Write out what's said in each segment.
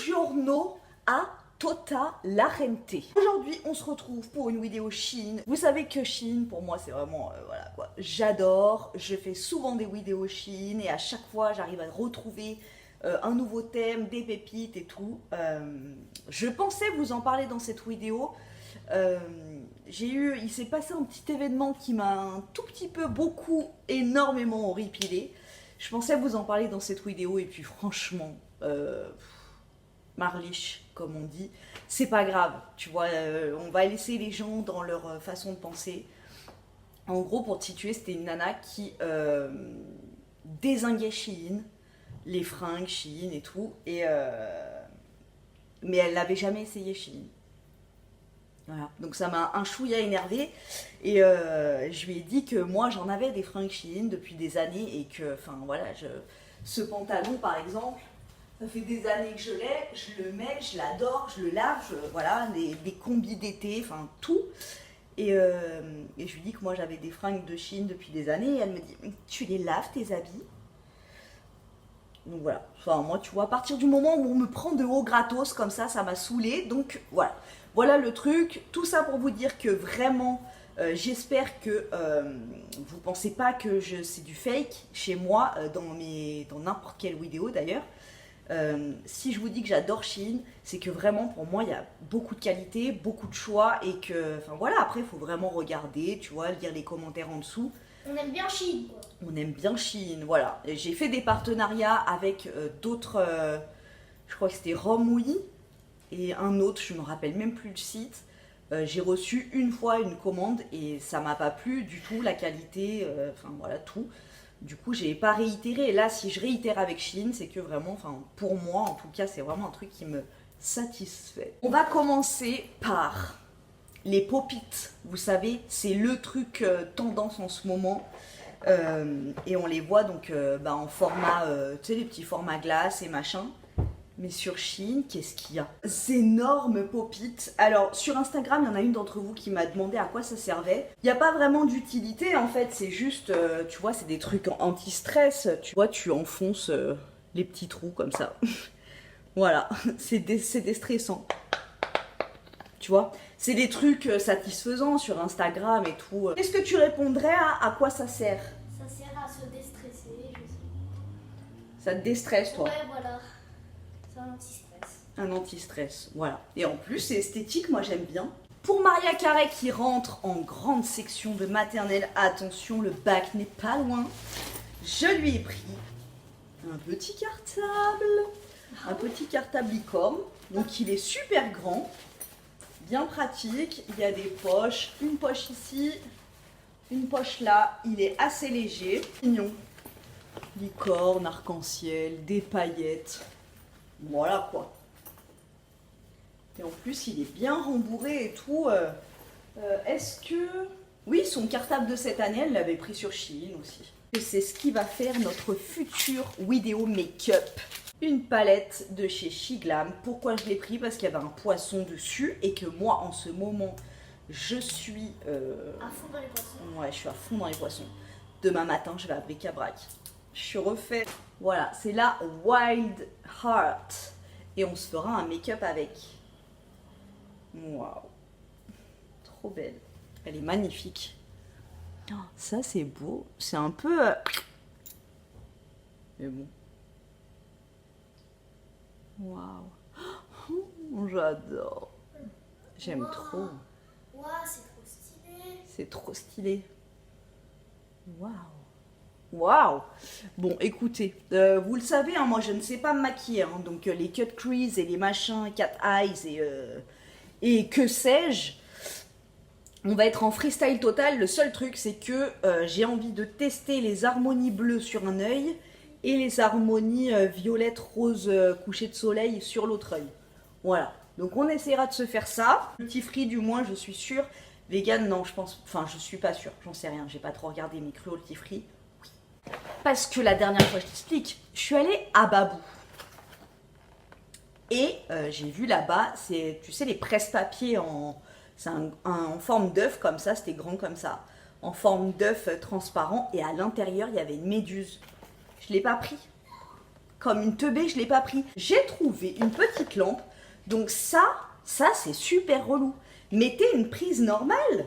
Buongiorno a tutta la gente. Aujourd'hui, on se retrouve pour une vidéo Shein. Vous savez que Shein, pour moi, c'est vraiment, voilà quoi, j'adore. Je fais souvent des vidéos Shein et à chaque fois, j'arrive à retrouver un nouveau thème, des pépites et tout. Je pensais vous en parler dans cette vidéo. Il s'est passé un petit événement qui m'a un tout petit peu, énormément horripilé. Je pensais vous en parler dans cette vidéo et puis franchement, marliche, comme on dit, c'est pas grave, tu vois, on va laisser les gens dans leur façon de penser. En gros, pour te situer, c'était une nana qui dézinguait Shein, les fringues Shein et tout, mais elle n'avait jamais essayé Shein. Voilà. Donc ça m'a un chouïa énervé et je lui ai dit que moi j'en avais des fringues Shein depuis des années et que, enfin voilà, ce pantalon par exemple, ça fait des années que je l'ai, je le mets, je l'adore, je le lave, voilà, des combis d'été, enfin tout. Et je lui dis que moi j'avais des fringues de Shein depuis des années et elle me dit tu les laves tes habits? Donc voilà, enfin moi tu vois, à partir du moment où on me prend de haut gratos comme ça m'a saoulée, donc voilà. Voilà le truc, tout ça pour vous dire que vraiment, j'espère que vous pensez pas que c'est du fake chez moi, dans n'importe quelle vidéo d'ailleurs. Si je vous dis que j'adore Shein, c'est que vraiment pour moi il y a beaucoup de qualité, beaucoup de choix et que, enfin voilà, après il faut vraiment regarder, tu vois, lire les commentaires en dessous. On aime bien Shein, quoi. On aime bien Shein, voilà. J'ai fait des partenariats avec d'autres, je crois que c'était Romwe et un autre, je ne me rappelle même plus le site. J'ai reçu une fois une commande et ça m'a pas plu du tout, la qualité, enfin voilà tout. Du coup, j'ai pas réitéré. Et là, si je réitère avec Shein, c'est que vraiment, enfin pour moi en tout cas, c'est vraiment un truc qui me satisfait. On va commencer par les pop-it. Vous savez, c'est le truc tendance en ce moment. Et on les voit donc en format, tu sais, les petits formats glace et machin. Mais sur Shein, qu'est-ce qu'il y a? Ces énormes pop-it. Alors, sur Instagram, il y en a une d'entre vous qui m'a demandé à quoi ça servait. Il n'y a pas vraiment d'utilité, en fait. C'est juste, tu vois, c'est des trucs anti-stress. Tu vois, tu enfonces les petits trous comme ça. Voilà, c'est déstressant. Tu vois, c'est des trucs satisfaisants sur Instagram et tout. Qu'est-ce que tu répondrais à quoi ça sert? Ça sert à se déstresser, je sais. Ça te déstresse, toi? Ouais, voilà. C'est un anti-stress. Un anti-stress, voilà. Et en plus, c'est esthétique, moi j'aime bien. Pour Maria Carré qui rentre en grande section de maternelle, attention, le bac n'est pas loin. Je lui ai pris un petit cartable. Un petit cartable licorne. Donc il est super grand. Bien pratique, il y a des poches, une poche ici, une poche là, il est assez léger, mignon, licorne, arc-en-ciel, des paillettes, voilà quoi. Et en plus il est bien rembourré et tout, est-ce que... Oui, son cartable de cette année, elle l'avait pris sur Shein aussi. Et c'est ce qui va faire notre future vidéo make-up. Une palette de chez Shiglam. Pourquoi je l'ai pris? Parce qu'il y avait un poisson dessus et que moi en ce moment je suis à fond dans les poissons. Ouais, je suis à fond dans les poissons. Demain matin je vais à Bric-à-Brac. Je suis refait. Voilà, c'est la Wild Heart et on se fera un make-up avec. Waouh, trop belle. Elle est magnifique. Oh, ça c'est beau. C'est un peu mais bon. Waouh, j'adore. J'aime trop. Waouh, c'est trop stylé. C'est trop stylé. Waouh. Waouh. Bon, écoutez, vous le savez, hein, moi je ne sais pas me maquiller. Hein, donc les cut crease et les machins, cat eyes et que sais-je. On va être en freestyle total. Le seul truc, c'est que j'ai envie de tester les harmonies bleues sur un œil et les harmonies violettes, rose, coucher de soleil sur l'autre œil. Voilà. Donc on essaiera de se faire ça. Le petit free du moins, je suis sûre. Vegan, non, je pense... Enfin, je suis pas sûre. J'en sais rien. J'ai pas trop regardé mes cruelty free. Oui. Parce que la dernière fois, je t'explique, je suis allée à Babou. Et j'ai vu là-bas, c'est, tu sais, les presse-papiers en... C'est en forme d'œuf comme ça, c'était grand comme ça. En forme d'œuf transparent. Et à l'intérieur, il y avait une méduse. Je ne l'ai pas pris. comme une teubée, je l'ai pas pris. J'ai trouvé une petite lampe. Donc ça c'est super relou. Mettez une prise normale.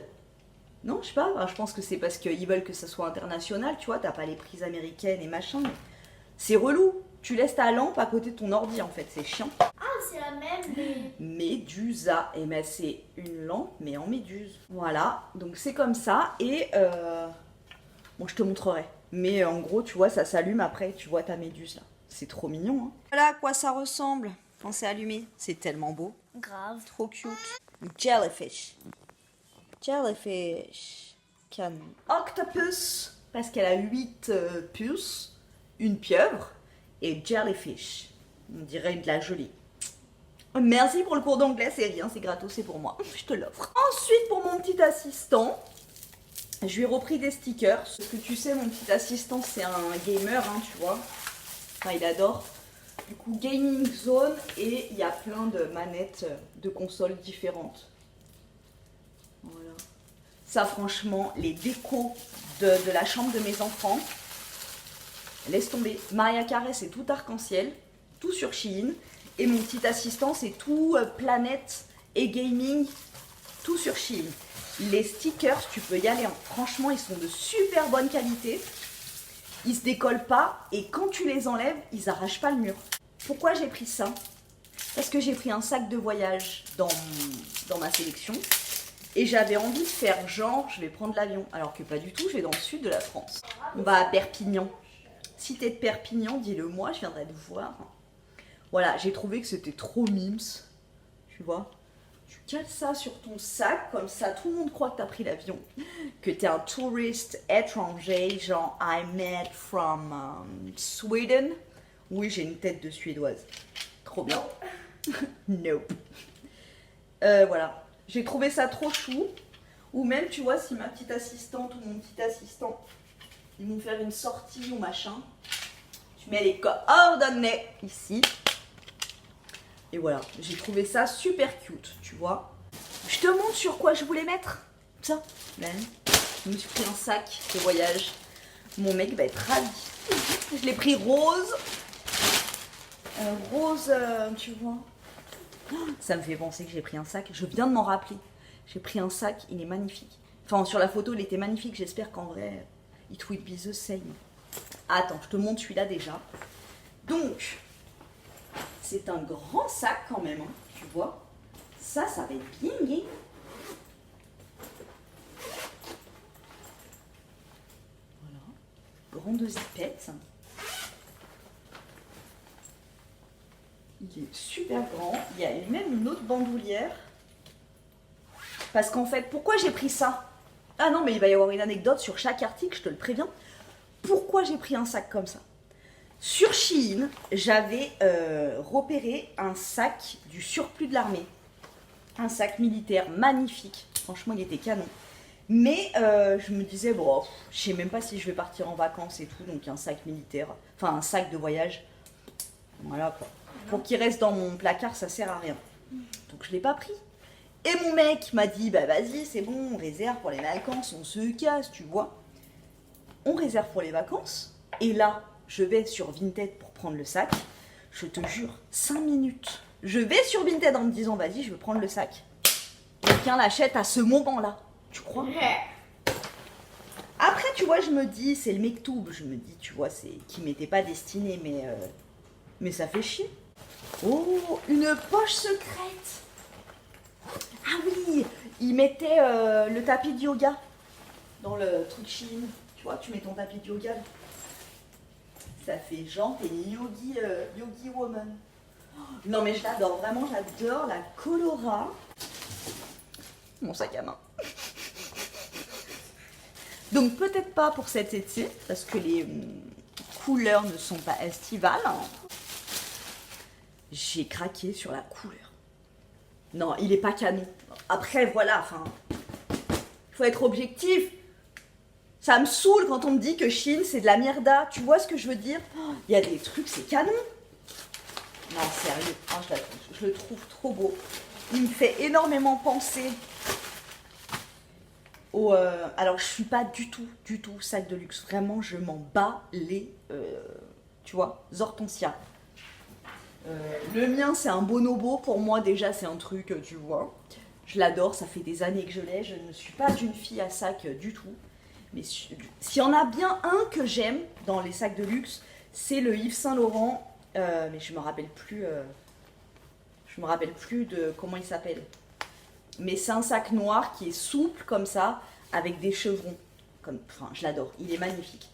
Non, je sais pas, je pense que c'est parce qu'ils veulent que ça soit international, tu vois, t'as pas les prises américaines et machin. C'est relou. Tu laisses ta lampe à côté de ton ordi en fait, c'est chiant. Ah, c'est la même, mais... Médusa, et ben c'est une lampe mais en méduse. Voilà, donc c'est comme ça et bon je te montrerai. Mais en gros tu vois ça s'allume après, tu vois ta méduse là. C'est trop mignon hein. Voilà à quoi ça ressemble quand c'est allumé. C'est tellement beau. Grave. Trop cute. Jellyfish. Jellyfish. Canon. Octopus, parce qu'elle a 8 puces. Une pieuvre. Et jellyfish. On dirait de la gelée. Merci pour le cours d'anglais, c'est rien, c'est gratos, c'est pour moi. Je te l'offre. Ensuite, pour mon petit assistant, je lui ai repris des stickers. Parce que tu sais, mon petit assistant, c'est un gamer, hein, tu vois. Enfin, il adore. Du coup, Gaming Zone, et il y a plein de manettes de consoles différentes. Voilà. Ça, franchement, les décos de la chambre de mes enfants, laisse tomber. Maria Carré, c'est tout arc-en-ciel, tout sur Shein. Et mon petit assistant, c'est tout planète et gaming, tout sur Shein. Les stickers, tu peux y aller. Hein. Franchement, ils sont de super bonne qualité. Ils se décollent pas et quand tu les enlèves, ils arrachent pas le mur. Pourquoi j'ai pris ça? Parce que j'ai pris un sac de voyage dans ma sélection et j'avais envie de faire genre je vais prendre l'avion. Alors que pas du tout, je vais dans le sud de la France. On va à Perpignan. Si t'es de Perpignan, dis-le moi, je viendrai te voir. Voilà, j'ai trouvé que c'était trop mimes. Tu vois? Tu cales ça sur ton sac, comme ça tout le monde croit que t'as pris l'avion. Que t'es un touriste étranger, genre I'm made from Sweden. Oui, j'ai une tête de suédoise. Trop bien. Nope. Voilà. J'ai trouvé ça trop chou. Ou même, tu vois, si ma petite assistante ou mon petit assistant, ils vont faire une sortie ou machin, tu mets les coordonnées ici. Et voilà, j'ai trouvé ça super cute, tu vois. Je te montre sur quoi je voulais mettre. Ça, là. Je me suis pris un sac de voyage. Mon mec va être ravi. Je l'ai pris rose. Rose, tu vois. Ça me fait penser que j'ai pris un sac. Je viens de m'en rappeler. J'ai pris un sac, il est magnifique. Enfin, sur la photo, il était magnifique. J'espère qu'en vrai, it will be the same. Attends, je te montre celui-là déjà. Donc, c'est un grand sac quand même, hein, tu vois. Ça va être bien gay. Voilà. Grande zipette. Il est super grand. Il y a même une autre bandoulière. Parce qu'en fait, pourquoi j'ai pris ça? Ah non, mais il va y avoir une anecdote sur chaque article, je te le préviens. Pourquoi j'ai pris un sac comme ça? Sur Shein, j'avais repéré un sac du surplus de l'armée. Un sac militaire magnifique. Franchement, il était canon. Mais je me disais, bon, je sais même pas si je vais partir en vacances et tout. Donc un sac militaire, enfin un sac de voyage. Voilà quoi. Pour qu'il reste dans mon placard, ça sert à rien. Donc je l'ai pas pris. Et mon mec m'a dit, bah vas-y, c'est bon, on réserve pour les vacances, on se casse, tu vois. On réserve pour les vacances. Et là, je vais sur Vinted pour prendre le sac. Je te jure, 5 minutes. Je vais sur Vinted en me disant, vas-y, je veux prendre le sac. Quelqu'un l'achète à ce moment-là. Tu crois? Après, tu vois, je me dis, c'est le mektoub. Je me dis, tu vois, c'est qui m'était pas destiné, mais ça fait chier. Oh, une poche secrète. Ah oui, il mettait le tapis de yoga dans le truc Shein. Tu vois, tu mets ton tapis de yoga. Ça fait genre, t'es une yogi woman. Non mais je l'adore, vraiment j'adore la Colora. Mon sac à main. Donc peut-être pas pour cet été, parce que les couleurs ne sont pas estivales. J'ai craqué sur la couleur. Non, il est pas canon. Après, voilà, enfin, il faut être objectif. Ça me saoule quand on me dit que Shein, c'est de la mierda. Tu vois ce que je veux dire? Il y a des trucs, c'est canon. Non, sérieux, je le trouve trop beau. Il me fait énormément penser au... alors, je suis pas du tout sac de luxe. Vraiment, je m'en bats les... tu vois, hortensia. Le mien, c'est un bonobo. Pour moi, déjà, c'est un truc, tu vois. Je l'adore, ça fait des années que je l'ai. Je ne suis pas une fille à sac du tout. Mais s'il y en a bien un que j'aime dans les sacs de luxe, c'est le Yves Saint Laurent. Mais je me rappelle plus. Je me rappelle plus de comment il s'appelle. Mais c'est un sac noir qui est souple comme ça, avec des chevrons. Enfin, je l'adore. Il est magnifique.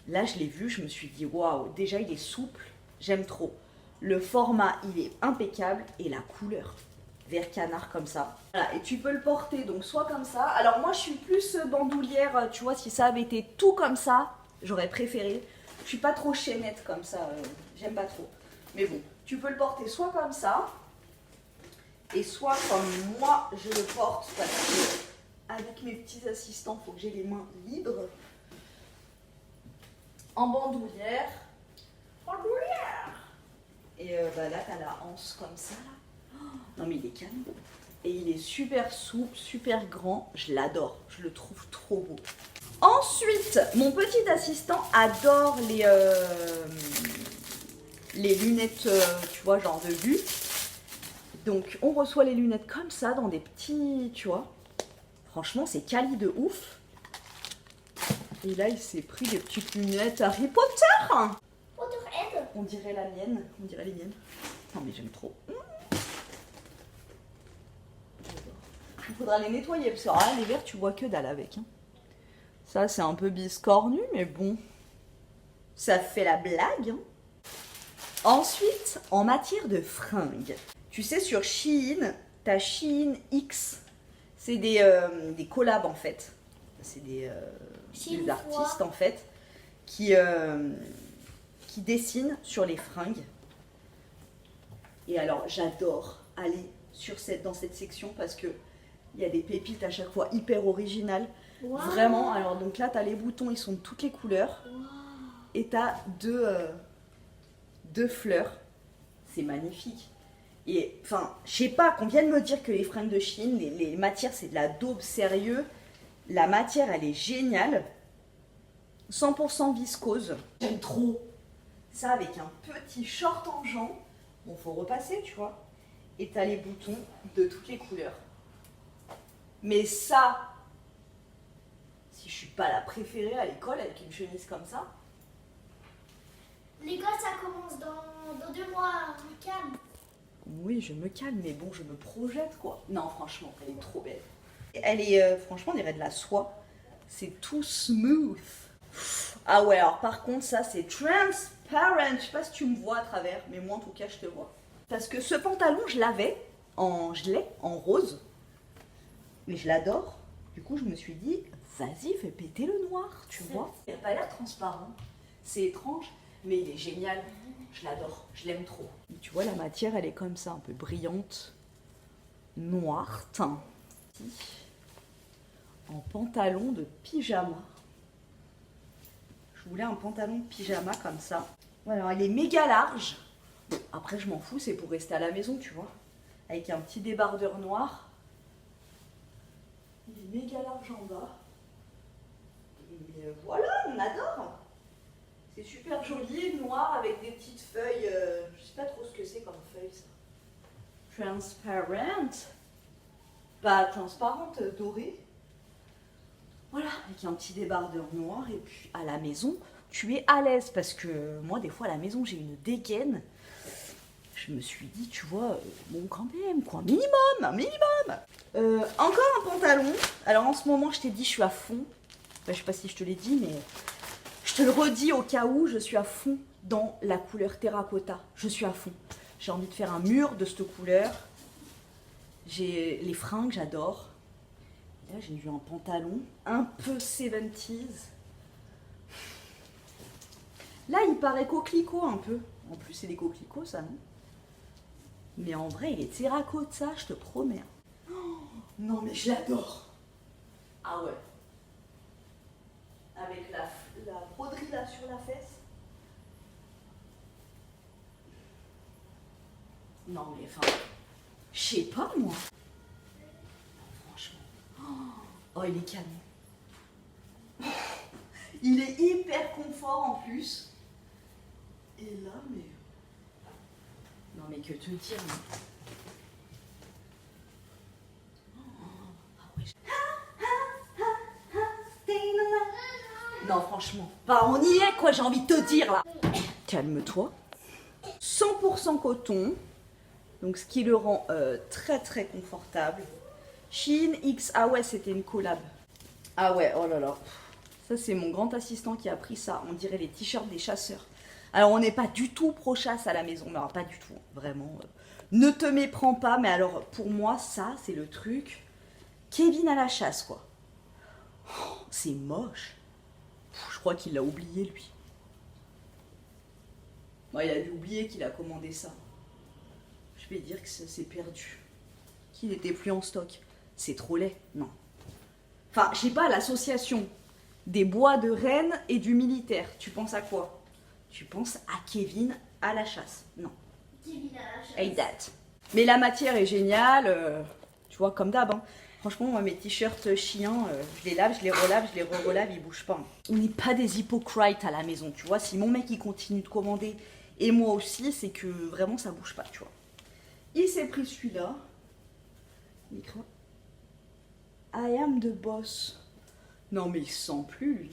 Là, je l'ai vu, je me suis dit waouh. Déjà, il est souple. J'aime trop. Le format, il est impeccable et la couleur, vert canard comme ça. Voilà, et tu peux le porter donc soit comme ça. Alors moi, je suis plus bandoulière, tu vois, si ça avait été tout comme ça, j'aurais préféré. Je suis pas trop chaînette comme ça, j'aime pas trop. Mais bon, tu peux le porter soit comme ça, et soit comme moi je le porte parce que avec mes petits assistants, il faut que j'ai les mains libres. En bandoulière. Et bah là, t'as la anse comme ça, là. Oh, non, mais il est calme. Et il est super souple, super grand. Je l'adore. Je le trouve trop beau. Ensuite, mon petit assistant adore les lunettes, tu vois, genre de vue. Donc, on reçoit les lunettes comme ça, dans des petits, tu vois. Franchement, c'est quali de ouf. Et là, il s'est pris des petites lunettes Harry Potter. On dirait la mienne, on dirait les miennes. Non mais j'aime trop. Il faudra les nettoyer parce que alors là, les verres tu vois que dalle avec. Hein. Ça c'est un peu biscornu mais bon, ça fait la blague. Hein. Ensuite, en matière de fringues, tu sais sur Shein, t'as Shein X. C'est des collabs en fait. C'est des artistes en fait qui dessinent sur les fringues. Et alors, j'adore aller dans cette section parce que il y a des pépites à chaque fois hyper originales. Wow. Vraiment, alors donc là, tu as les boutons, ils sont de toutes les couleurs. Wow. Et tu as deux fleurs. C'est magnifique. Et enfin, je sais pas, qu'on vienne me dire que les fringues de Shein, les matières, c'est de la daube sérieux. La matière, elle est géniale. 100% viscose. J'aime trop. Ça avec un petit short en jean. Bon, faut repasser, tu vois. Et t'as les boutons de toutes les couleurs. Mais ça, si je suis pas la préférée à l'école avec une chemise comme ça. L'école, ça commence dans 2 mois, me calme. Oui, je me calme, mais bon, je me projette, quoi. Non, franchement, elle est trop belle. Elle est, franchement, on dirait de la soie. C'est tout smooth. Ah ouais, alors par contre, ça, c'est transparent. Je sais pas si tu me vois à travers, mais moi, en tout cas, je te vois. Parce que ce pantalon, je l'ai en rose. Mais je l'adore. Du coup, je me suis dit, vas-y, fais péter le noir, tu vois. Il n'a pas l'air transparent. C'est étrange, mais il est génial. Je l'adore, je l'aime trop. Et tu vois, la matière, elle est comme ça, un peu brillante, noire, teint. En pantalon de pyjama. Je voulais un pantalon de pyjama comme ça. Alors, il est méga large. Bon, après, je m'en fous, c'est pour rester à la maison, tu vois. Avec un petit débardeur noir. Il est méga large en bas. Et voilà, on adore. C'est super joli, noir avec des petites feuilles. Je sais pas trop ce que c'est comme feuille ça. Transparent. Pas transparente, dorée. Voilà, avec un petit débardeur noir. Et puis à la maison, tu es à l'aise. Parce que moi, des fois, à la maison, j'ai une dégaine. Je me suis dit, tu vois, bon, quand même, quoi, un minimum. Encore un pantalon. Alors en ce moment, je t'ai dit, je suis à fond. Enfin, je sais pas si je te l'ai dit, mais je te le redis au cas où, je suis à fond dans la couleur terracotta. Je suis à fond. J'ai envie de faire un mur de cette couleur. J'ai les fringues, j'adore. Là, j'ai vu un pantalon un peu 70s. Là, il paraît coquelicot un peu. En plus, c'est des coquelicots, ça, non? Mais en vrai, il est terracotta, je te promets. Oh, non, mais je l'adore. Ah ouais. Avec la broderie là sur la fesse. Non, mais enfin, je sais pas, moi. Franchement. Oh, il est calme. Il est hyper confort en plus. Et là, mais... Non mais que te dire. Non franchement. Enfin, on y est quoi, j'ai envie de te dire là. Calme-toi. 100% coton. Donc ce qui le rend très très confortable. Shein X. Ah ouais, c'était une collab. Ah ouais, oh là là. Ça c'est mon grand assistant qui a pris ça. On dirait les t-shirts des chasseurs. Alors on n'est pas du tout pro-chasse à la maison. Mais alors, pas du tout. Vraiment. Ne te méprends pas. Mais alors pour moi ça c'est le truc. Kevin à la chasse quoi. Oh, c'est moche. Je crois qu'il l'a oublié lui. Bon, il a dû oublier qu'il a commandé ça. Je vais dire que c'est perdu. Qu'il n'était plus en stock. C'est trop laid, non. Enfin, je sais pas, l'association des bois de Rennes et du militaire. Tu penses à quoi? Tu penses à Kevin à la chasse? Non. Kevin à la chasse. Hey that. Mais la matière est géniale. Tu vois, comme d'hab. Hein. Franchement, moi, mes t-shirts chiens, je les lave, je les relave, je les re-relave, ils bougent pas. On n'est pas des hypocrites à la maison, tu vois. Si mon mec, il continue de commander, et moi aussi, c'est que vraiment, ça bouge pas, tu vois. Il s'est pris celui-là. Il écrit I am the boss. Non, mais il sent plus, lui.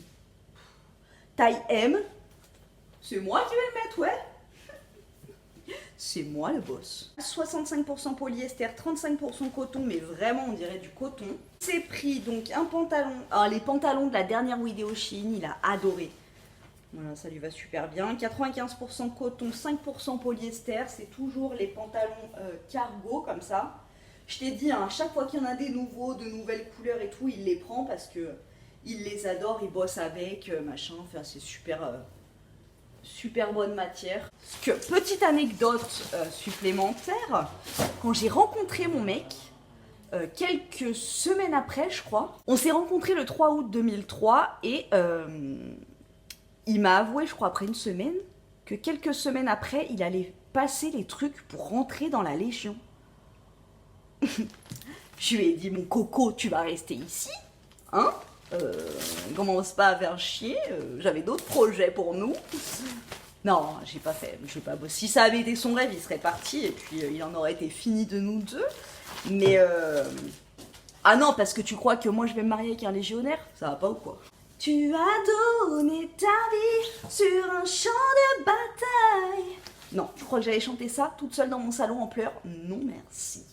Taille M. C'est moi qui vais le mettre, ouais. C'est moi le boss. 65% polyester, 35% coton, mais vraiment on dirait du coton. C'est pris donc un pantalon. Alors les pantalons de la dernière vidéo Shein, il a adoré. Voilà, ça lui va super bien. 95% coton, 5% polyester. C'est toujours les pantalons cargo comme ça. Je t'ai dit, hein, à chaque fois qu'il y en a des nouveaux, de nouvelles couleurs et tout, il les prend parce que il les adore, il bosse avec, machin. Enfin, c'est super, super bonne matière. Petite anecdote supplémentaire, quand j'ai rencontré mon mec, quelques semaines après, je crois, on s'est rencontrés le 3 août 2003 et il m'a avoué, je crois, après une semaine, que quelques semaines après, il allait passer les trucs pour rentrer dans la Légion. Je lui ai dit, mon coco, tu vas rester ici, hein? Commence pas à faire chier, j'avais d'autres projets pour nous. Non, j'ai pas fait, si ça avait été son rêve, il serait parti et puis il en aurait été fini de nous deux. Mais ah non, parce que tu crois que moi je vais me marier avec un légionnaire? Ça va pas ou quoi? Tu as donné ta vie sur un champ de bataille. Non, tu crois que j'allais chanter ça toute seule dans mon salon en pleurs? Non, merci.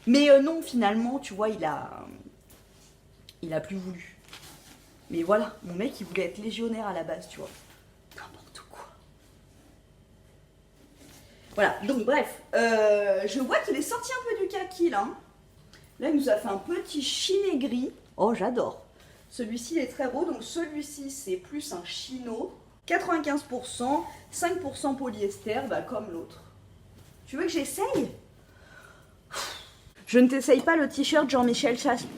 Mais non, finalement, tu vois, il a plus voulu. Mais voilà, mon mec, il voulait être légionnaire à la base, tu vois. N'importe quoi. Voilà, donc bref, je vois qu'il est sorti un peu du kaki, là. Là, il nous a fait un petit chiné gris. Oh, j'adore. Celui-ci est très beau, donc celui-ci, c'est plus un chino. 95%, 5% polyester, bah, comme l'autre. Tu veux que j'essaye? Je ne t'essaye pas le t-shirt Jean-Michel Chasseur.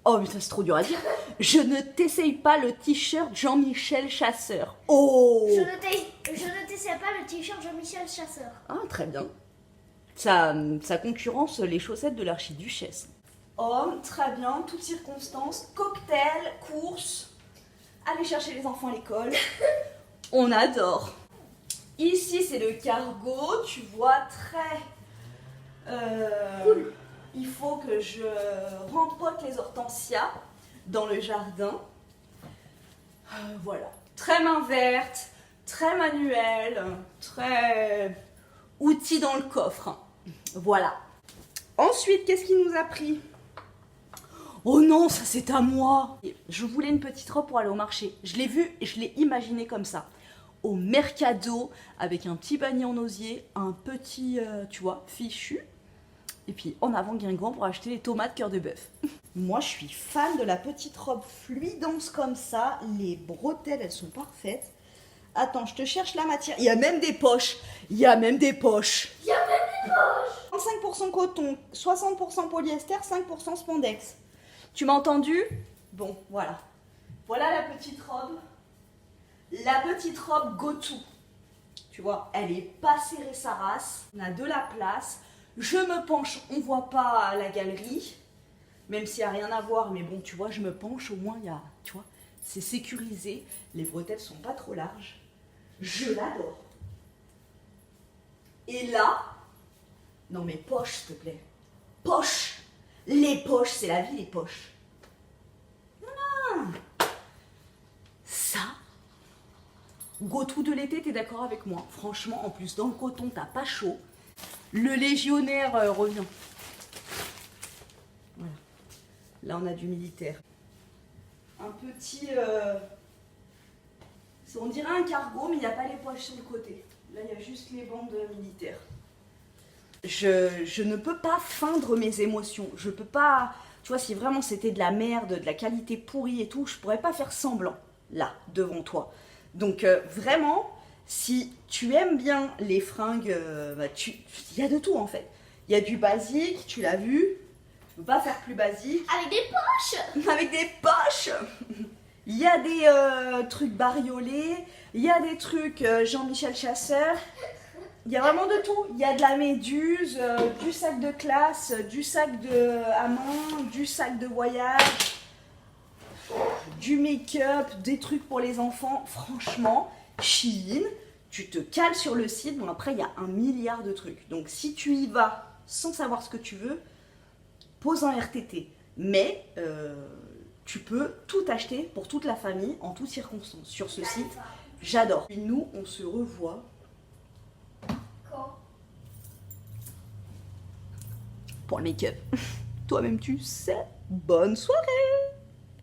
Oh mais ça c'est trop dur à dire. Je ne t'essaye pas le t-shirt Jean-Michel Chasseur. Oh. Je ne t'essaie pas le t-shirt Jean-Michel Chasseur. Ah très bien. Ça concurrence les chaussettes de l'archiduchesse. Oh très bien, toutes circonstances, cocktail, course, aller chercher les enfants à l'école. On adore. Ici c'est le cargo, tu vois, très... Cool. Il faut que je rempote les hortensias dans le jardin. Voilà. Très main verte, très manuel, très outil dans le coffre. Voilà. Ensuite, qu'est-ce qui nous a pris? Oh non, ça c'est à moi. Je voulais une petite robe pour aller au marché. Je l'ai vue et je l'ai imaginée comme ça. Au mercado, avec un petit panier en osier, un petit, tu vois, fichu. Et puis en avant Guingamp pour acheter les tomates cœur de bœuf. Moi je suis fan de la petite robe fluidance comme ça. Les bretelles elles sont parfaites. Attends, je te cherche la matière. Il y a même des poches. Il y a même des poches. 35% coton, 60% polyester, 5% spandex. Tu m'as entendu? Bon, voilà. Voilà la petite robe. La petite robe go-to. Tu vois, elle est pas serrée sa race. On a de la place. Je me penche, on voit pas la galerie, même s'il n'y a rien à voir, mais bon, tu vois, je me penche, au moins, il y a, tu vois, c'est sécurisé, les bretelles sont pas trop larges. Je l'adore. Et là, non mais poche, s'il te plaît. Poche. Les poches, c'est la vie, les poches. Ça, go-to de l'été, t'es d'accord avec moi? Franchement, en plus, dans le coton, t'as pas chaud. Le légionnaire revient. Voilà. Là, on a du militaire. Un petit... on dirait un cargo, mais il n'y a pas les poches sur le côté. Là, il y a juste les bandes militaires. Je ne peux pas feindre mes émotions. Je peux pas... Tu vois, si vraiment c'était de la merde, de la qualité pourrie et tout, je pourrais pas faire semblant, là, devant toi. Donc, vraiment, si tu aimes bien les fringues, il y a de tout, en fait. Il y a du basique, tu l'as vu. Je peux pas faire plus basique. Avec des poches. Avec des poches. Il y a des trucs bariolés. Il y a des trucs Jean-Michel Chasseur. Il y a vraiment de tout. Il y a de la méduse, du sac de classe, du sac à main, du sac de voyage, du make-up, des trucs pour les enfants. Franchement, Shein, tu te cales sur le site. Bon, après, il y a 1 milliard de trucs. Donc, si tu y vas sans savoir ce que tu veux, pose un RTT. Mais tu peux tout acheter pour toute la famille en toutes circonstances. Sur ce site, j'adore. Et nous, on se revoit. Quand? Pour le make-up. Toi-même tu sais. Bonne soirée.